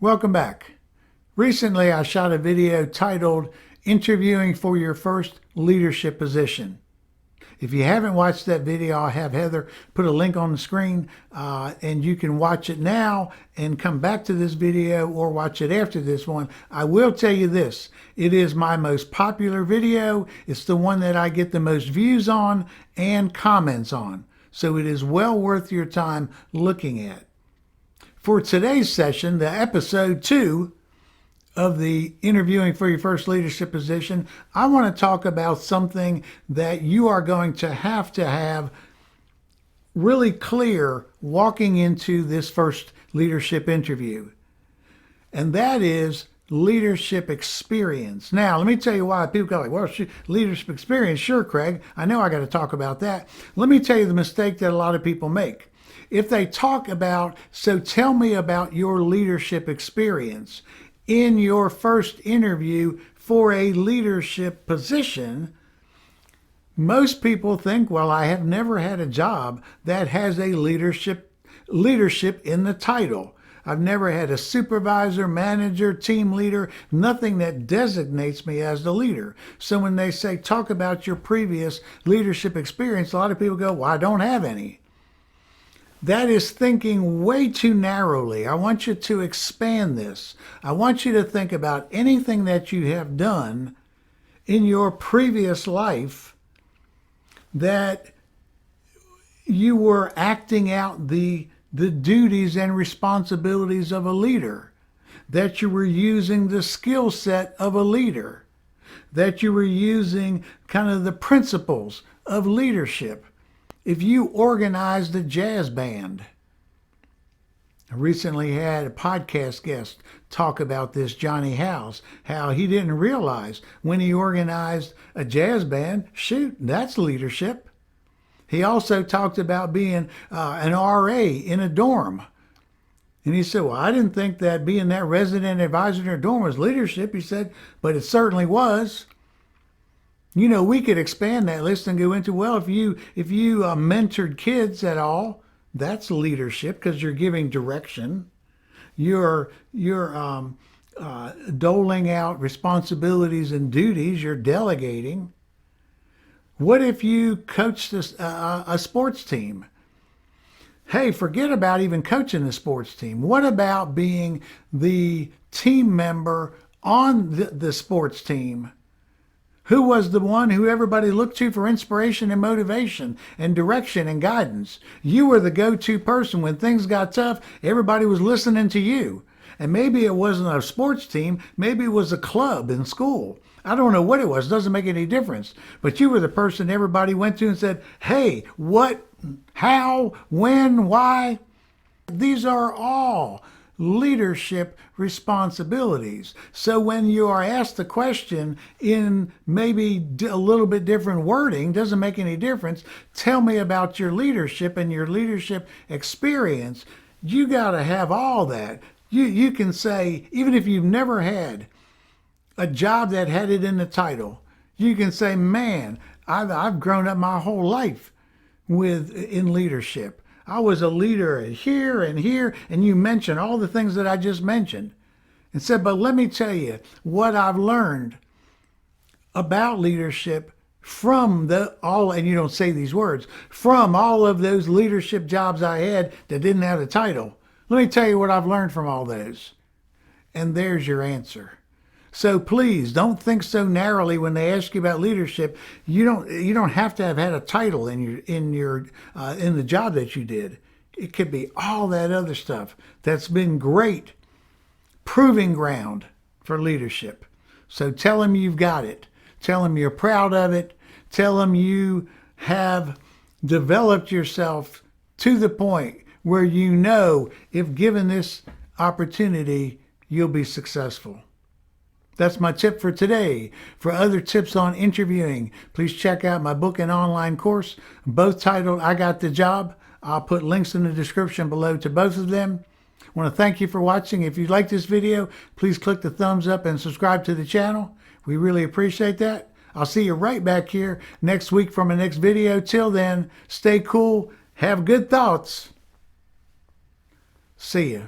Welcome back. Recently, I shot a video titled Interviewing for Your First Leadership Position. If you haven't watched that video, I'll have Heather put a link on the screen and you can watch it now and come back to this video or watch it after this one. I will tell you this, it is my most popular video. It's the one that I get the most views on and comments on. So it is well worth your time looking at. For today's session, the episode 2 of the Interviewing for Your First Leadership Position, I want to talk about something that you are going to have really clear walking into this first leadership interview. And that is leadership experience. Now, let me tell you why people go like, well, leadership experience, sure, Craig, I know I got to talk about that. Let me tell you the mistake that a lot of people make. If they talk about, so tell me about your leadership experience in your first interview for a leadership position, most people think, well, I have never had a job that has a leadership in the title. I've never had a supervisor, manager, team leader, nothing that designates me as the leader. So when they say, talk about your previous leadership experience, a lot of people go, well, I don't have any. That is thinking way too narrowly. I want you to expand this. I want you to think about anything that you have done in your previous life that you were acting out the duties and responsibilities of a leader, that you were using the skill set of a leader, that you were using kind of the principles of leadership. If you organized a jazz band, I recently had a podcast guest talk about this, Johnny House, how he didn't realize when he organized a jazz band, shoot, that's leadership. He also talked about being an RA in a dorm. And he said, well, I didn't think that being that resident advisor in a dorm was leadership. He said, but it certainly was. You know, we could expand that list and go into, well, if you mentored kids at all, that's leadership because you're giving direction. You're doling out responsibilities and duties. You're delegating. What if you coached a sports team? Hey, forget about even coaching the sports team. What about being the team member on the sports team? Who was the one who everybody looked to for inspiration and motivation and direction and guidance? You were the go-to person. When things got tough, everybody was listening to you. And maybe it wasn't a sports team. Maybe it was a club in school. I don't know what it was. It doesn't make any difference. But you were the person everybody went to and said, hey, what, how, when, why? These are all leadership responsibilities. So when you are asked the question in maybe a little bit different wording, doesn't make any difference, tell me about your leadership and your leadership experience, you got to have all that. You can say, even if you've never had a job that had it in the title, you can say, man, I've grown up my whole life in leadership. I was a leader here, and you mentioned all the things that I just mentioned. And said, but let me tell you what I've learned about leadership from and you don't say these words, from all of those leadership jobs I had that didn't have a title. Let me tell you what I've learned from all those. And there's your answer. So please don't think so narrowly when they ask you about leadership. You don't have to have had a title in the job that you did. It could be all that other stuff that's been great proving ground for leadership. So tell them you've got it. Tell them you're proud of it. Tell them you have developed yourself to the point where you know if given this opportunity, you'll be successful. That's my tip for today. For other tips on interviewing, please check out my book and online course, both titled I Got the Job. I'll put links in the description below to both of them. I want to thank you for watching. If you like this video, please click the thumbs up and subscribe to the channel. We really appreciate that. I'll see you right back here next week from the next video. Till then, stay cool Have good thoughts. See ya.